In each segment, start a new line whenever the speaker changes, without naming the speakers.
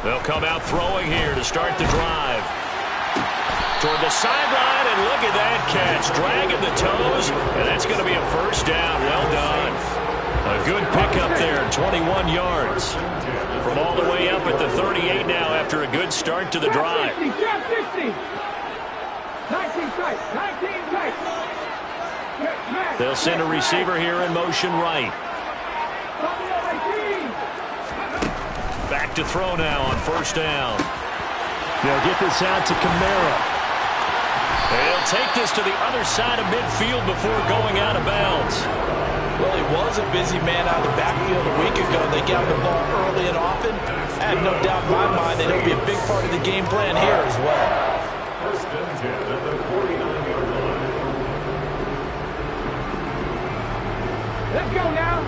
They'll come out throwing here to start the drive. Toward the sideline, and look at that catch. Dragging the toes, and that's going to be a first down. Well done. A good pickup there, 21 yards. From all the way up at the 38 now after a good start to the drive.
19
They'll send a receiver here in motion right. Back to throw now on first down.
They'll get this out to Kamara.
They'll take this to the other side of midfield before going out of bounds.
Well, he was a busy man out of the backfield a week ago. They got the ball early and often. I have no doubt in my mind that he'll be a big part of the game plan here as well.
First and 10 at the 49-yard line.
Let's go now.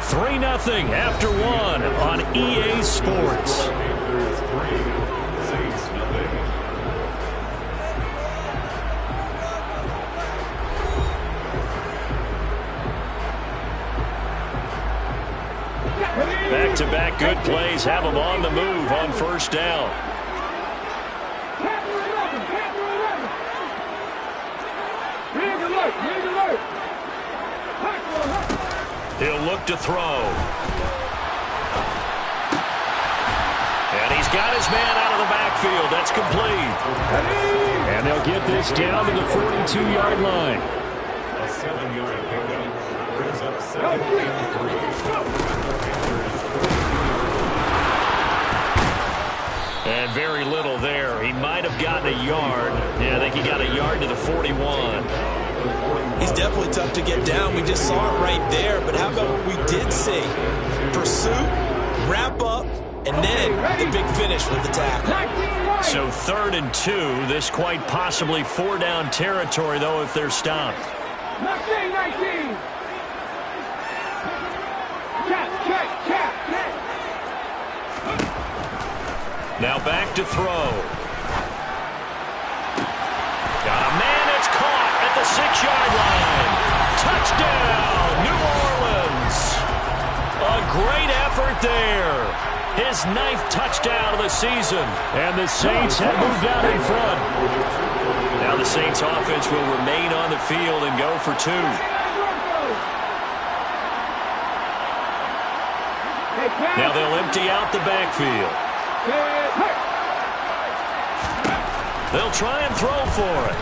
3-0 after one on EA Sports.
Panthers 3, Saints 0.
Back-to-back good plays have them on the move on first down. He'll look to throw. And he's got his man out of the backfield. That's complete.
And they'll get this down to the 42-yard line.
A 7-yard pickup brings up 2nd and 3.
And very little there. He might have gotten a yard. Yeah, I think he got a yard to the 41.
He's definitely tough to get down. We just saw it right there. But how about what we did see? Pursuit, wrap up, and then the big finish with the tackle.
So 3rd and 2. This quite possibly 4-down territory, though, if they're stopped.
19.
Now back to throw. Got a man that's caught at the 6-yard line. Touchdown, New Orleans. A great effort there. His 9th touchdown of the season.
And the Saints have moved out in front.
Now the Saints offense will remain on the field and go for 2. Now they'll empty out the backfield. They'll try and throw for it.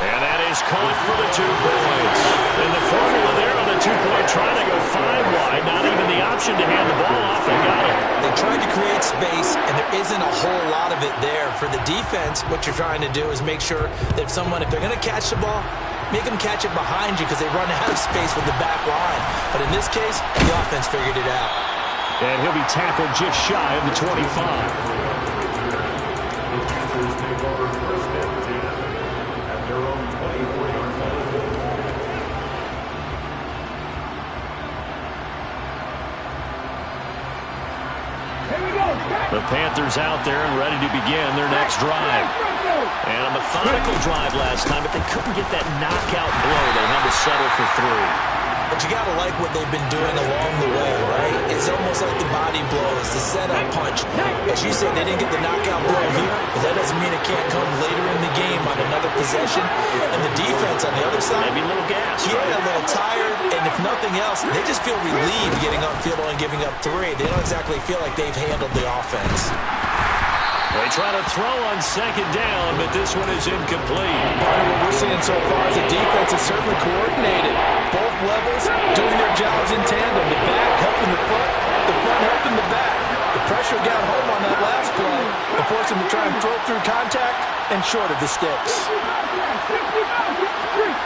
And that is caught for the 2 points. And the formula there on the 2-point, trying to go 5 wide. Not even the option to hand the ball off. They got it.
They tried to create space, and there isn't a whole lot of it there. For the defense, what you're trying to do is make sure that if they're going to catch the ball, make them catch it behind you because they run out of space with the back line. But in this case, the offense figured it out.
And he'll be tackled just shy of the 25.
Panthers take over 1st and 10 at their own 24-yard line.
The Panthers out there and ready to begin their next drive. And a methodical drive last time, but they couldn't get that knockout blow. They had to settle for 3.
But you got to like what they've been doing along the way, right? It's almost like the body blows, the setup punch. As you said, they didn't get the knockout blow here, but that doesn't mean it can't come later in the game on another possession. And the defense on the other side,
maybe a little gas.
Yeah, a little tired, and if nothing else, they just feel relieved getting upfield and giving up 3. They don't exactly feel like they've handled the offense.
They try to throw on second down, but this one is incomplete.
Part of what we're seeing so far is the defense is certainly coordinated. Both levels doing their jobs in tandem. The back helping the front helping the back. The pressure got home on that last play and forced them to try and throw through contact and short of the sticks.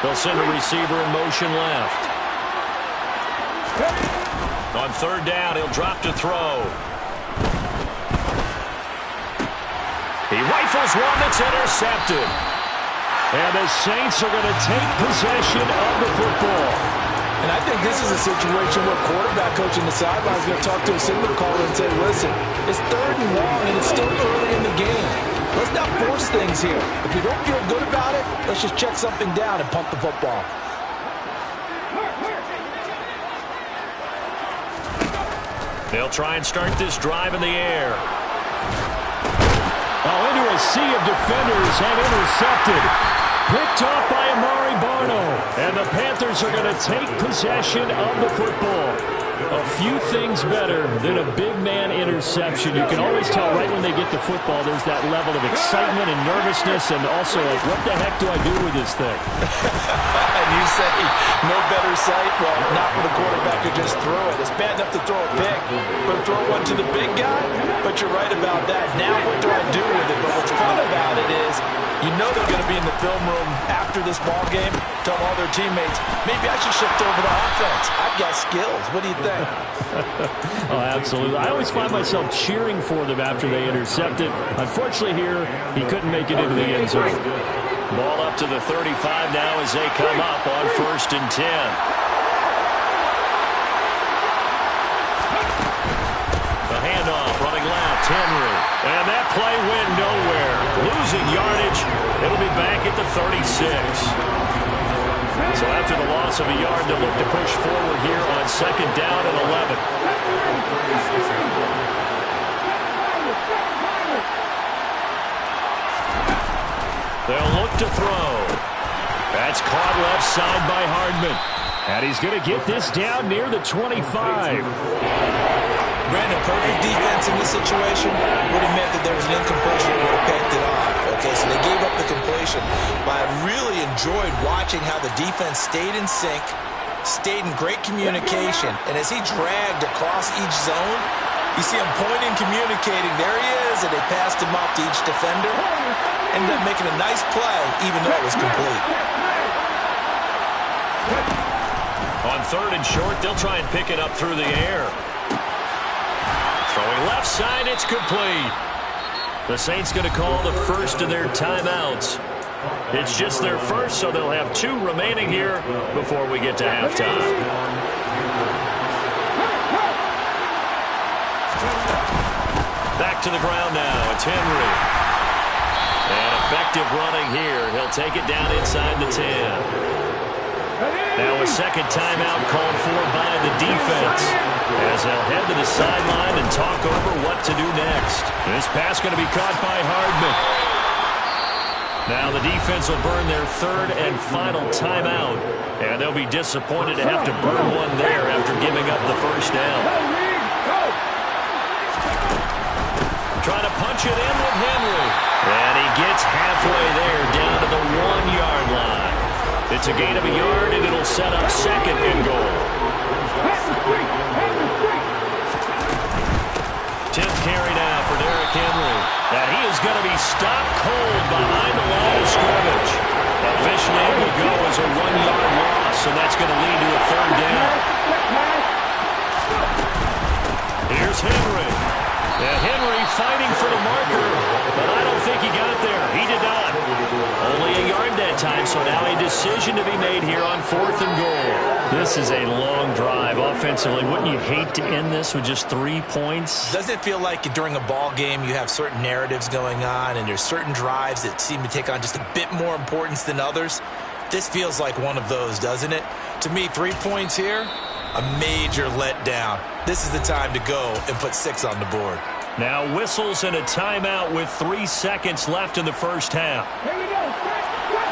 They'll send a receiver in motion left. On third down, he'll drop to throw. He rifles one that's intercepted.
And the Saints are going to take possession of the football.
And I think this is a situation where quarterback coach in the sideline is going to talk to a signal caller and say, listen, it's 3rd and long and it's still early in the game. Let's not force things here. If you don't feel good about it, let's just check something down and punt the football.
They'll try and start this drive in the air.
Oh, into a sea of defenders and intercepted. Picked off by Amari Barno. And the Panthers are going to take possession of the football. A few things better than a big man interception. You can always tell right when they get the football, there's that level of excitement and nervousness, and also like, what the heck do I do with this thing?
And you say, no better sight? Well, not for the quarterback to just throw it. It's bad enough to throw a pick, but throw one to the big guy? But you're right about that. Now what do I do with it? But what's fun about it is, you know they're going to be in the film room after this ball game, tell all their teammates, maybe I should shift over to offense. I've got skills. What do you think?
Oh, absolutely. I always find myself cheering for them after they intercept it. Unfortunately here, he couldn't make it into the end zone.
Ball up to the 35 now as they come up on 1st and 10. The handoff, running left, Henry. And that play went nowhere. Losing yardage. It'll be back at the 36. So after the loss of a yard, they'll look to push forward here on 2nd down and 11. They'll look to throw. That's caught left side by Hardman.
And he's going to get this down near the 25.
Brandon, perfect defense in this situation would have meant that there was an incompletion that would have picked it off. Okay, so they gave up the completion. But I really enjoyed watching how the defense stayed in sync, stayed in great communication, and as he dragged across each zone, you see him pointing, communicating. There he is, and they passed him off to each defender. Ended up making a nice play, even though it was complete.
On 3rd and short, they'll try and pick it up through the air. Throwing left side, it's complete. The Saints going to call the first of their timeouts. It's just their first, so they'll have 2 remaining here before we get to halftime. Back to the ground now. It's Henry. And effective running here. He'll take it down inside the 10. Now a 2nd timeout called for by the defense as they'll head to the sideline and talk over what to do next. This pass going to be caught by Hardman. Now the defense will burn their 3rd and final timeout, and they'll be disappointed to have to burn one there after giving up the 1st down. Trying to punch it in with Henry, and he gets halfway there down to the 1-yard line. It's a gain of a yard, and it'll set up 2nd and goal. 10th carry now for Derrick Henry. And he is going to be stopped cold behind the line of scrimmage. Officially, it will go as a 1-yard loss, and that's going to lead to a 3rd down. Here's Henry. And Henry fighting for the marker, but I don't think he got there. He did not. Only a yard that time, so now a decision to be made here on 4th and goal. This is a long drive offensively. Wouldn't you hate to end this with just 3 points?
Doesn't it feel like during a ball game you have certain narratives going on and there's certain drives that seem to take on just a bit more importance than others? This feels like one of those, doesn't it? To me, 3 points here, a major letdown. This is the time to go and put 6 on the board.
Now whistles and a timeout with 3 seconds left in the first half.
Here we go. Track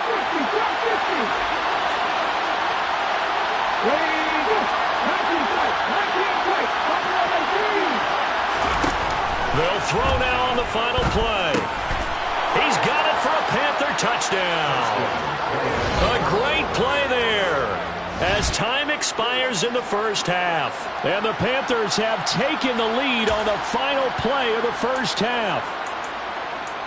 50. Track 50. Ready to go. 19 strike. 19 strike. Buffalo 18.
They'll throw now on the final play. He's got it for a Panther touchdown. A great play there as time expires in the first half. And the Panthers have taken the lead on the final play of the first half.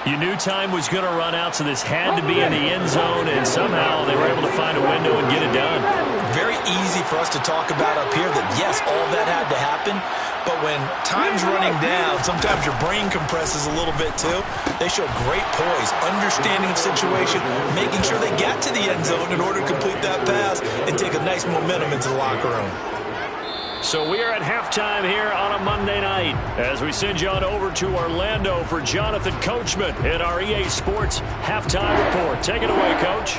You knew time was going to run out, so this had to be in the end zone, and somehow they were able to find a window and get it done.
Very easy for us to talk about up here that, yes, all that had to happen, but when time's running down, sometimes your brain compresses a little bit too. They show great poise, understanding of situation, making sure they got to the end zone in order to complete that pass and take a nice momentum into the locker room.
So we are at halftime here on a Monday night as we send you on over to Orlando for Jonathan Coachman in our EA Sports Halftime Report. Take it away, Coach.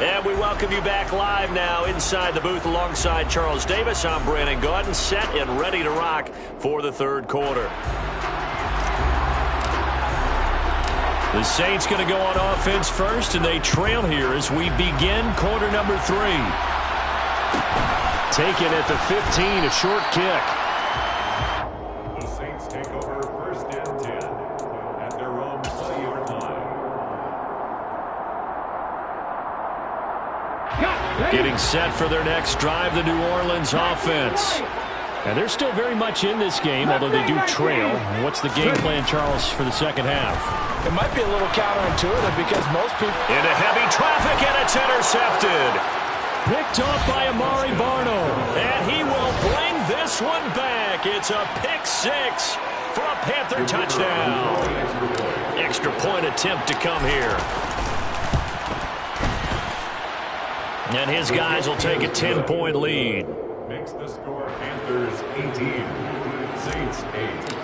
And we welcome you back live now inside the booth alongside Charles Davis. I'm Brandon Gaudin, set and ready to rock for the third quarter. The Saints going to go on offense first, and they trail here as we begin quarter number 3. Taken at the 15, a short kick.
The Saints take over first and 10 at their own 20-yard line.
Getting set for their next drive, the New Orleans offense. And they're still very much in this game, although they do trail. What's the game plan, Charles, for the second half?
It might be a little counterintuitive because most people...
Into heavy traffic, and it's intercepted. Picked off by Amari Barno. And he will bring this one back. It's a pick 6 for a Panther touchdown. Extra point attempt to come here. And his guys will take a 10-point lead.
Makes the score Panthers 18, Saints 8.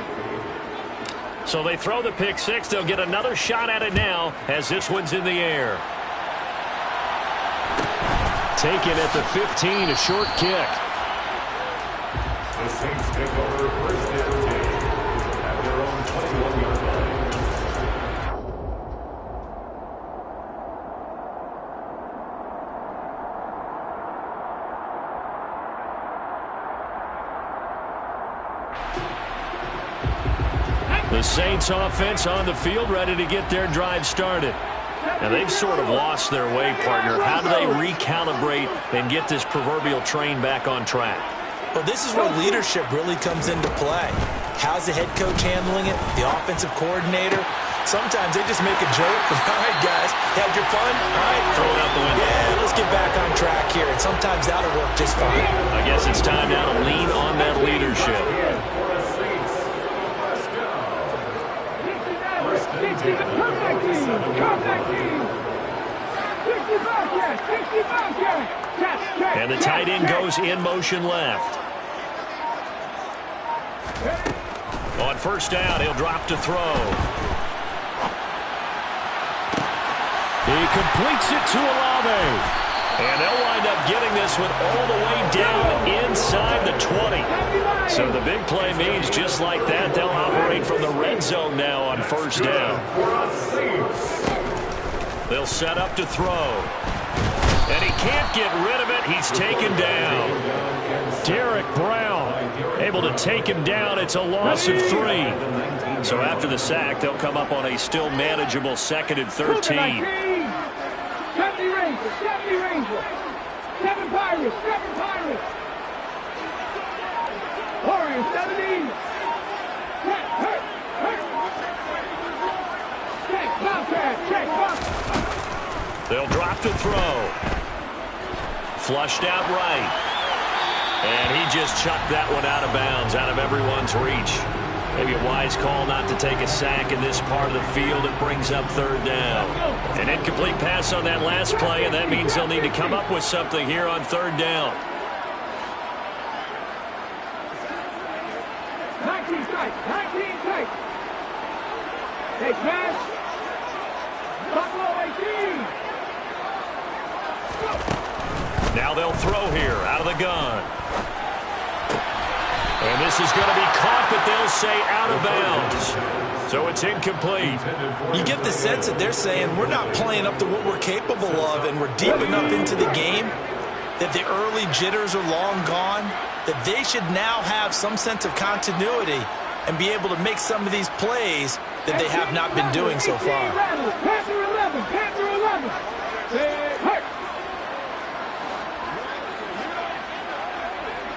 So they throw the pick 6. They'll get another shot at it now as this one's in the air. Taken at the 15, a short kick.
The Saints take over first and 10 at their own 21-yard line.
The Saints offense on the field, ready to get their drive started. And they've sort of lost their way, partner. How do they recalibrate and get this proverbial train back on track?
Well, this is where leadership really comes into play. How's the head coach handling it? The offensive coordinator? Sometimes they just make a joke. All right, guys, had your fun? All right,
Throw it out the window.
Yeah, let's get back on track here. And sometimes that'll work just fine.
I guess it's time now to lean on that leadership. And the tight end goes in motion left. On first down, he'll drop to throw. He completes it to Olave. And they'll wind up getting this one all the way down inside the 20. So the big play means just like that, they'll operate from the red zone now on first down. They'll set up to throw. And he can't get rid of it. He's taken down. Derek Brown able to take him down. It's a loss of 3. So after the sack, they'll come up on a still manageable 2nd and 13.
70 Rangers, 70 Rangers. 7 Pirates, 7 Pirates. Warriors, 17. Hurt. Check, Bobcat, check, Bobcat.
They'll drop to throw.
Flushed out right. And he just chucked that one out of bounds, out of everyone's reach. Maybe a wise call not to take a sack in this part of the field. It brings up third down. An incomplete pass on that last play, and that means they'll need to come up with something here on third down.
19 tight. 19 tight. Hey, pass. Buffalo 18.
Now they'll throw here out of the gun. And this is going to be caught, but they'll say out of bounds. So it's incomplete.
You get the sense that they're saying we're not playing up to what we're capable of, and we're deep enough into the game that the early jitters are long gone, that they should now have some sense of continuity and be able to make some of these plays that they have not been doing so far.
Panther 11. Panther 11. Hey.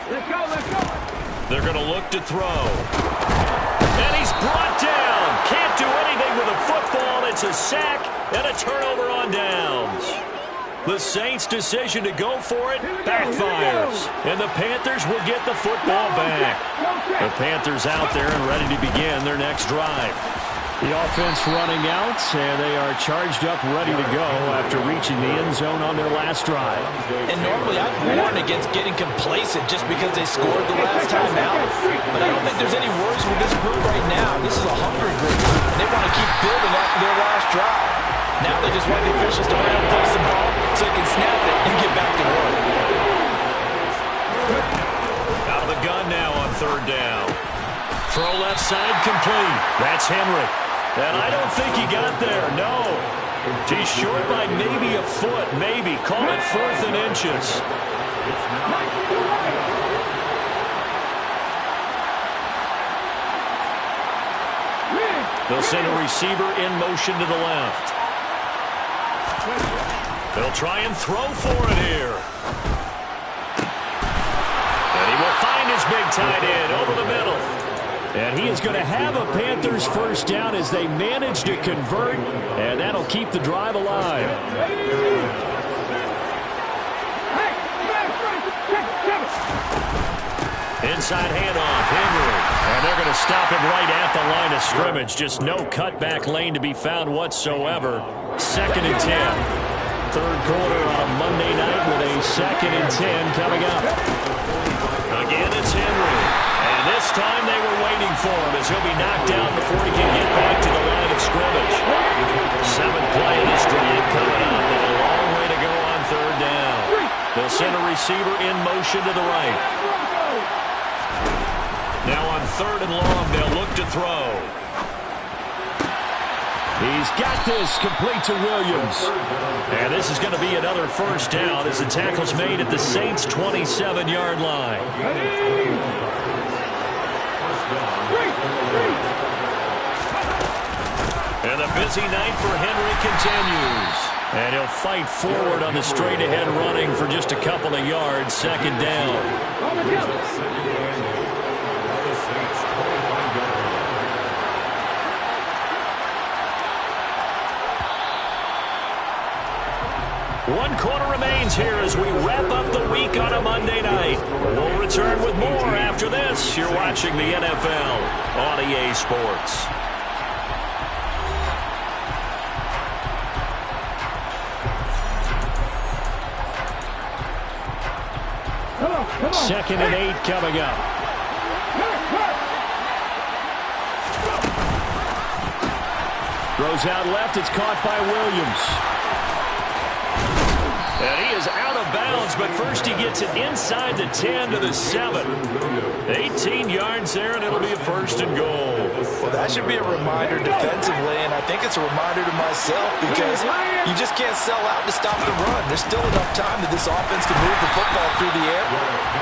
Let's go. Let's go.
They're going to look to throw. And he's brought down. Can't do anything with a football. It's a sack and a turnover on downs. The Saints' decision to go for it backfires. And the Panthers will get the football back. The Panthers out there and ready to begin their next drive.
The offense running out, and they are charged up, ready to go after reaching the end zone on their last drive.
And normally I'd warn against getting complacent just because they scored the last time out. But I don't think there's any worries with this group right now. This is a hungry group. They want to keep building after their last drive. Now they just want the officials to hurry up and place the ball so they can snap it and get back to work.
Out of the gun now on third down. Throw left side complete. That's Henry. And I don't think he got there, no. He's short by maybe a foot, maybe. Call it 4th and inches. They'll send a receiver in motion to the left. They'll try and throw for it here. And he will find his big tight end over the middle.
And he is going to have a Panthers first down as they manage to convert, and that'll keep the drive alive.
Inside handoff, Henry. And they're going to stop him right at the line of scrimmage. Just no cutback lane to be found whatsoever. 2nd and 10. Third quarter on a Monday night with a 2nd and 10 coming up. Again, it's Henry. And this time they were waiting for him as he'll be knocked down before he can get back to the line of scrimmage. 7th play of this drive coming up, and a long way to go on third down. They'll send a receiver in motion to the right. Now on 3rd and long, they'll look to throw.
He's got this complete to Williams.
And this is going to be another first down as the tackle's made at the Saints' 27-yard line. And the busy night for Henry continues. And he'll fight forward on the straight-ahead running for just a couple of yards. 2nd down. One quarter remains here as we wrap up the week on a Monday night. We'll return with more after this. You're watching the NFL on EA Sports.
Come on.
2nd and 8 coming up. Throws out left. It's caught by Williams.
And he is out of bounds, but first he gets it inside the 10 to the 7. 18 yards there, and it'll be a 1st and goal.
Well, that should be a reminder defensively, and I think it's a reminder to myself because you just can't sell out to stop the run. There's still enough time that this offense can move the football through the air,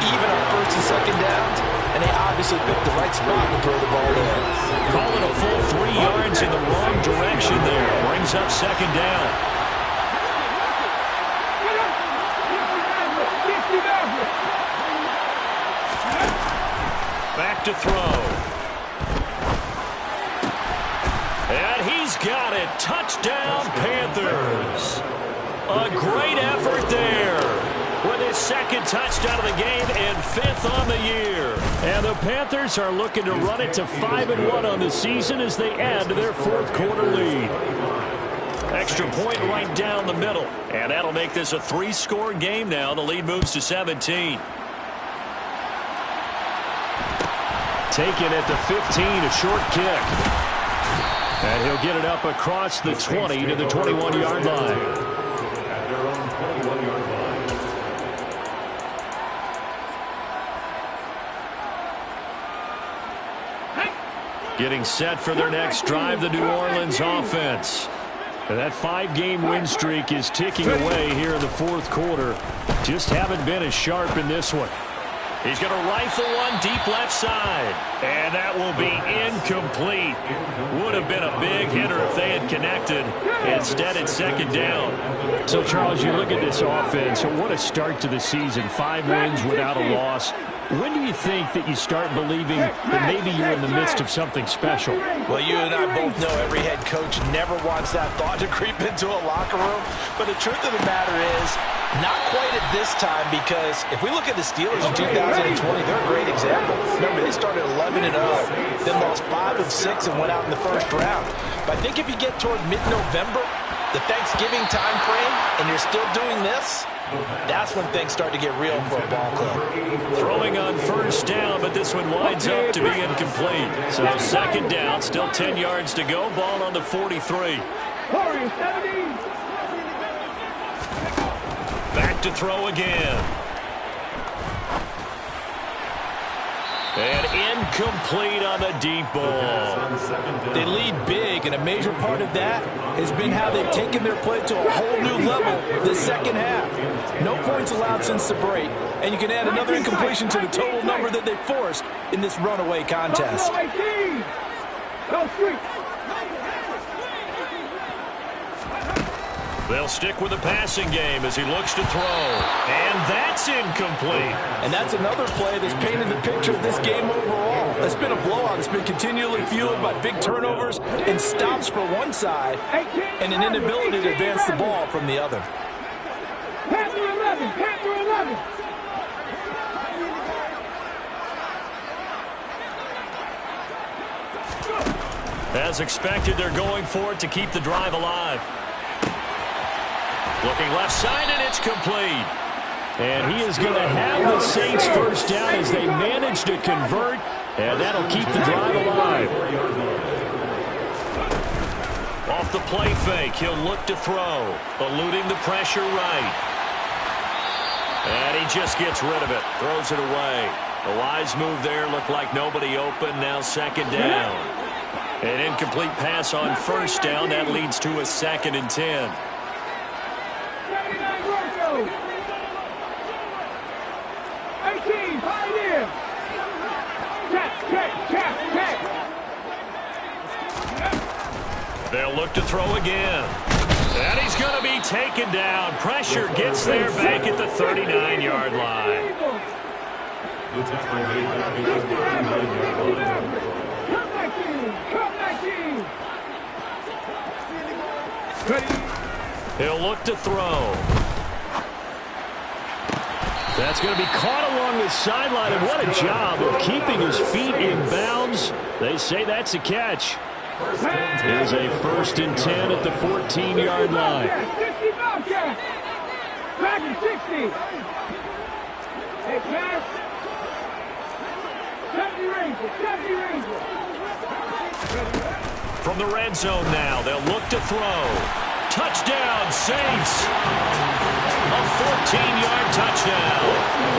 even on 1st and 2nd downs, and they obviously picked the right spot to throw the ball in.
Call it a full 3 yards in the wrong direction there. Brings up 2nd down. Back to throw. And he's got it. Touchdown, Panthers. A great effort there with his second touchdown of the game and 5th on the year.
And the Panthers are looking to run it to 5-1 on the season as they add to their 4th quarter lead.
Extra point right down the middle. And that'll make this a 3-score game now. The lead moves to 17.
Taken at the 15, a short kick. And he'll get it up across the 20 to the 21-yard line.
At their own 21-yard line.
Getting set for their next drive, the New Orleans offense. And that 5-game win streak is ticking away here in the 4th quarter. Just haven't been as sharp in this one.
He's going to rifle one deep left side. And that will be incomplete. Would have been a big hitter if they had connected. Instead, it's second down.
So, Charles, you look at this offense. What a start to the season. 5 wins without a loss. When do you think that you start believing that maybe you're in the midst of something special?
Well, you and I both know every head coach never wants that thought to creep into a locker room. But the truth of the matter is, not quite at this time, because if we look at the Steelers in 2020, they're a great example. Remember, they started 11-0, then lost 5 of 6 and went out in the first round. But I think if you get toward mid-November, the Thanksgiving time frame, and you're still doing this, that's when things start to get real for a ball club.
Throwing on first down, but this one winds up to be incomplete. So second down, still 10 yards to go. Ball on the 43. Back to throw again. And incomplete on the deep ball.
They lead big, and a major part of that has been how they've taken their play to a whole new level the second half. No points allowed since the break, and you can add another incompletion to the total number that they forced in this runaway contest.
They'll stick with the passing game as he looks to throw. And that's incomplete.
And that's another play that's painted the picture of this game overall. It's been a blowout. It's been continually fueled by big turnovers and stops for one side and an inability to advance the ball from the other.
Panther 11, Panther 11.
As expected, they're going for it to keep the drive alive. Looking left side, and it's complete.
And he is going to have the Saints first down as they manage to convert, and that'll keep the drive alive.
Off the play fake, he'll look to throw, eluding the pressure right. And he just gets rid of it, throws it away. A wise move there, looked like nobody open, now second down. An incomplete pass on first down, that leads to a 2nd and 10.
18, pioneer. Check.
They'll look to throw again. And he's going to be taken down. Pressure gets there back at the 39-yard line. He'll look to throw.
That's going to be caught along the sideline, and what a job of keeping his feet in bounds. They say that's a catch. Here's a 1st and 10 at the 14-yard line.
60 Bobcat. Back in 60. Hey, pass. 70 Ranger.
From the red zone now, they'll look to throw. Touchdown, Saints. A 14-yard touchdown.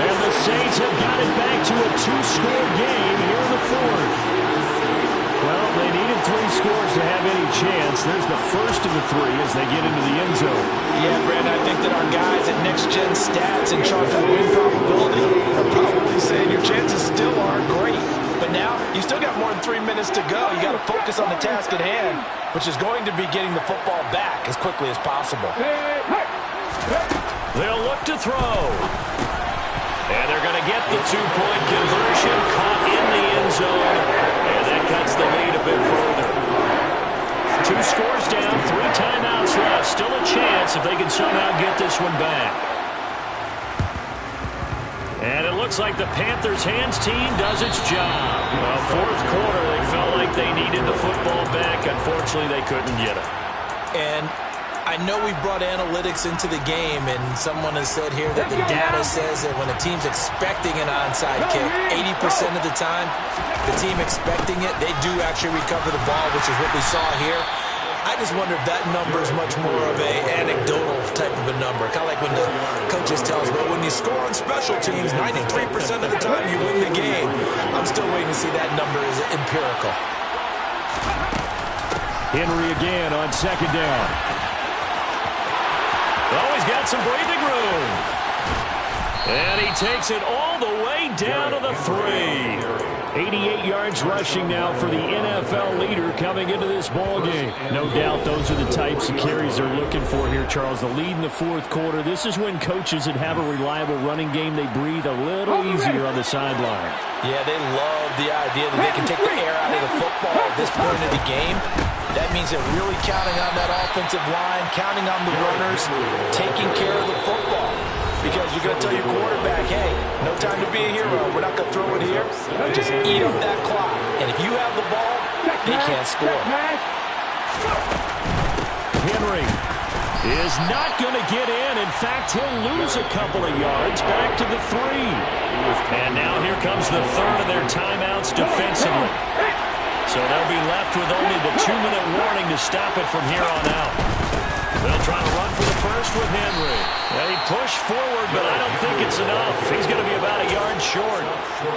And the Saints have got it back to a 2-score game here in the 4th. Well, they needed 3 scores to have any chance. There's the first of the 3 as they get into the end zone.
Yeah, Brandon, I think that our guys at Next Gen Stats in charge of win probability are probably saying your chances still aren't great. But now, you still got more than 3 minutes to go. You got to focus on the task at hand, which is going to be getting the football back as quickly as possible.
They'll look to throw. And they're going to get the 2-point conversion, caught in the end zone. And that cuts the lead a bit further. 2 scores down, 3 timeouts left. Still a chance if they can somehow get this one back.
And it looks like the Panthers' hands team does its job. Well, fourth quarter, they felt like they needed the football back. Unfortunately, they couldn't get it.
And I know we brought analytics into the game, and someone has said here that the data says that when a team's expecting an onside kick, 80% of the time, the team expecting it, they do actually recover the ball, which is what we saw here. I just wonder if that number is much more of a anecdotal type of a number. Kind of like when the coaches tell us, well, when you score on special teams, 93% of the time you win the game. I'm still waiting to see that number is empirical.
Henry again on second down. Oh, he's got some breathing room. And he takes it all the way down to the 3. 88 yards rushing now for the NFL leader coming into this ball game. No doubt those are the types of carries they're looking for here, Charles. The lead in the fourth quarter. This is when coaches that have a reliable running game, they breathe a little easier on the sideline.
Yeah, they love the idea that they can take the air out of the football at this point of the game. That means they're really counting on that offensive line, counting on the runners, taking care of the football. Because you're going to tell your quarterback, hey, no time to be a hero. We're not going to throw it here. Just eat up that clock. And if you have the ball, they can't score.
Henry is not going to get in. In fact, he'll lose a couple of yards back to the 3. And now here comes the third of their timeouts defensively. So they'll be left with only the 2-minute warning to stop it from here on out. They'll try to run for the first with Henry. And he pushed forward, but I don't think it's enough. He's going to be about a yard short.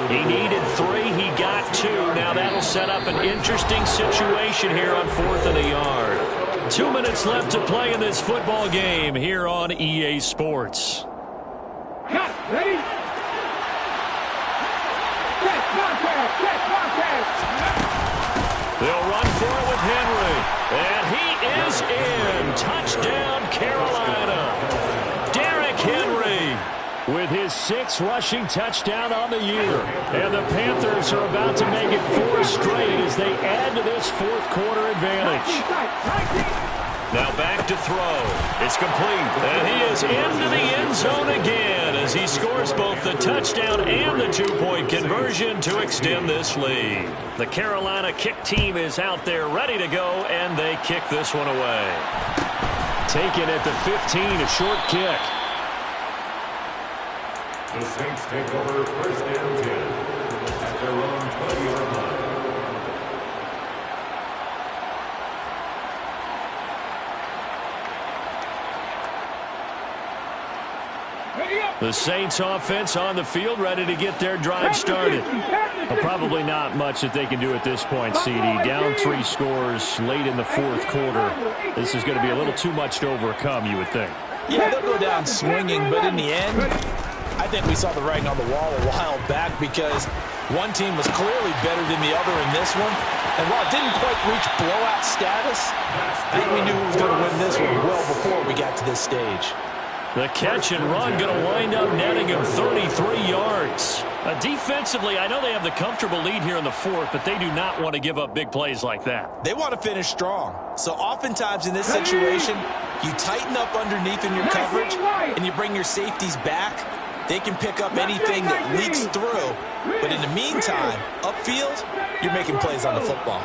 He needed 3. He got 2. Now that'll set up an interesting situation here on 4th and a yard. 2 minutes left to play in this football game here on EA Sports.
Cut, ready? Set, contact, set, contact.
They'll run for it with Henry. And he is in. Touchdown, Carolina. Derrick Henry with his 6th rushing touchdown on the year. And the Panthers are about to make it 4 straight as they add to this fourth quarter advantage. Now back to throw. It's complete. And he is into the end zone again as he scores both the touchdown and the 2-point conversion to extend this lead. The Carolina kick team is out there ready to go, and they kick this one away. Taken at the 15, a short kick.
The Saints take over first and 10 at their own 20-yard line.
The Saints offense on the field, ready to get their drive started. Well, probably not much that they can do at this point, CD. Down 3 scores late in the fourth quarter. This is going to be a little too much to overcome, you would think.
Yeah, they'll go down swinging, but in the end, I think we saw the writing on the wall a while back because one team was clearly better than the other in this one. And while it didn't quite reach blowout status, I think we knew who was going to win this one well before we got to this stage.
The catch and run going to wind up netting him 33 yards. Defensively, I know they have the comfortable lead here in the fourth, but they do not want to give up big plays like that.
They want to finish strong. So oftentimes in this situation, you tighten up underneath in your coverage, and you bring your safeties back. They can pick up anything that leaks through. But in the meantime, upfield, you're making plays on the football.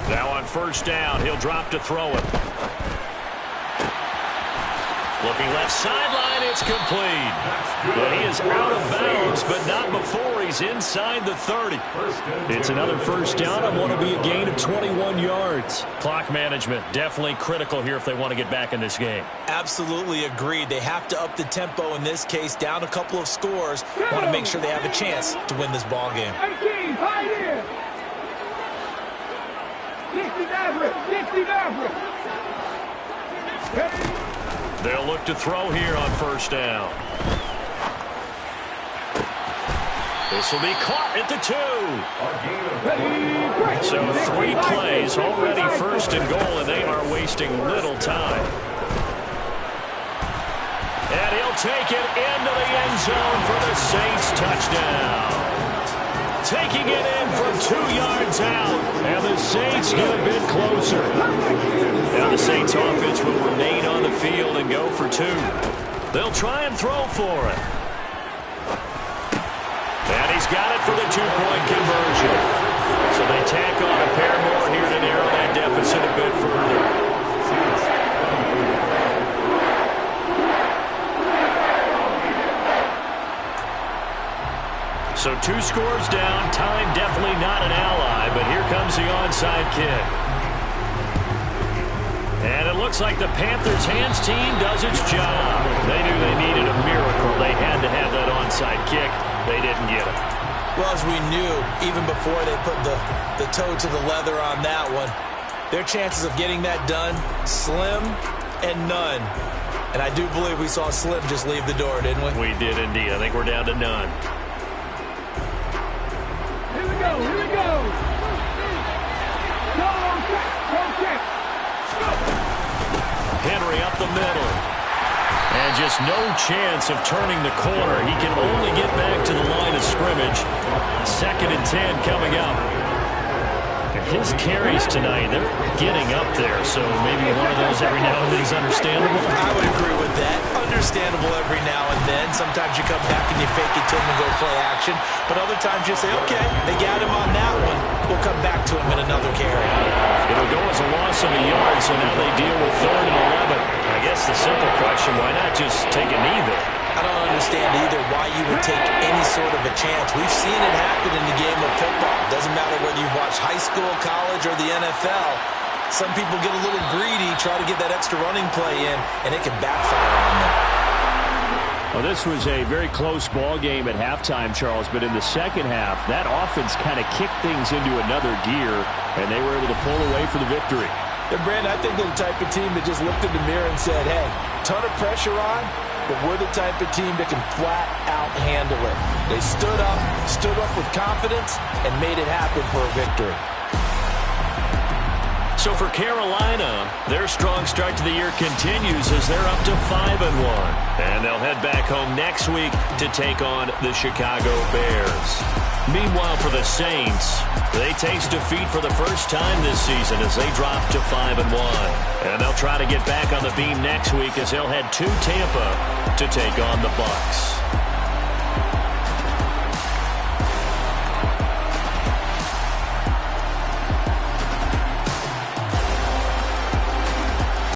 Now on first down, he'll drop to throw it. Looking left sideline, it's complete. But he is out of bounds, but not before he's inside the 30. It's another first down on what will be a gain of 21 yards. Clock management definitely critical here if they want to get back in this game.
Absolutely agreed. They have to up the tempo in this case, down a couple of scores. Want to make sure they have a chance to win this ball game.
60
They'll look to throw here on first down. This will be caught at the 2. So 3 plays already first and goal, and they are wasting little time. And he'll take it into the end zone for the Saints touchdown. Taking it in from 2 yards out, and the Saints get a bit closer. Now the Saints offense will remain on the field and go for 2. They'll try and throw for it.
And he's got it for the two-point conversion. So they tack on a pair more here to narrow that deficit a bit further. So 2 scores down. Time definitely not an ally, but here comes the onside kick. And it looks like the Panthers' hands team does its job. They knew they needed a miracle. They had to have that onside kick. They didn't get it.
Well, as we knew, even before they put the toe to the leather on that one, their chances of getting that done, slim and none. And I do believe we saw Slim just leave the door, didn't we?
We did indeed. I think we're down to none.
Here we go. Here we go. Go check.
Henry up the middle. And just no chance of turning the corner. He can only get back to the line of scrimmage. 2nd and 10 coming up. And his carries tonight, they're getting up there. So maybe one of those every now and then is understandable.
I would agree with that. Understandable every now and then. Sometimes you come back and you fake it to him and go play action. But other times you say, okay, they got him on that one. We'll come back to him in another carry.
It'll go as a loss of a yard, so now they deal with 3rd and 11. I guess the simple question, why not just take a knee there?
I don't understand either why you would take any sort of a chance. We've seen it happen in the game of football. Doesn't matter whether you watch high school, college, or the NFL. Some people get a little greedy, try to get that extra running play in, and it can backfire on them.
Well, this was a very close ball game at halftime, Charles, but in the second half, that offense kind of kicked things into another gear, and they were able to pull away for the victory.
And Brandon, I think they're the type of team that just looked in the mirror and said, hey, ton of pressure on, but we're the type of team that can flat out handle it. They stood up with confidence, and made it happen for a victory.
So for Carolina, their strong start to the year continues as they're up to 5-1. And they'll head back home next week to take on the Chicago Bears. Meanwhile, for the Saints, they taste defeat for the first time this season as they drop to 5-1. And they'll try to get back on the beam next week as they'll head to Tampa to take on the Bucs.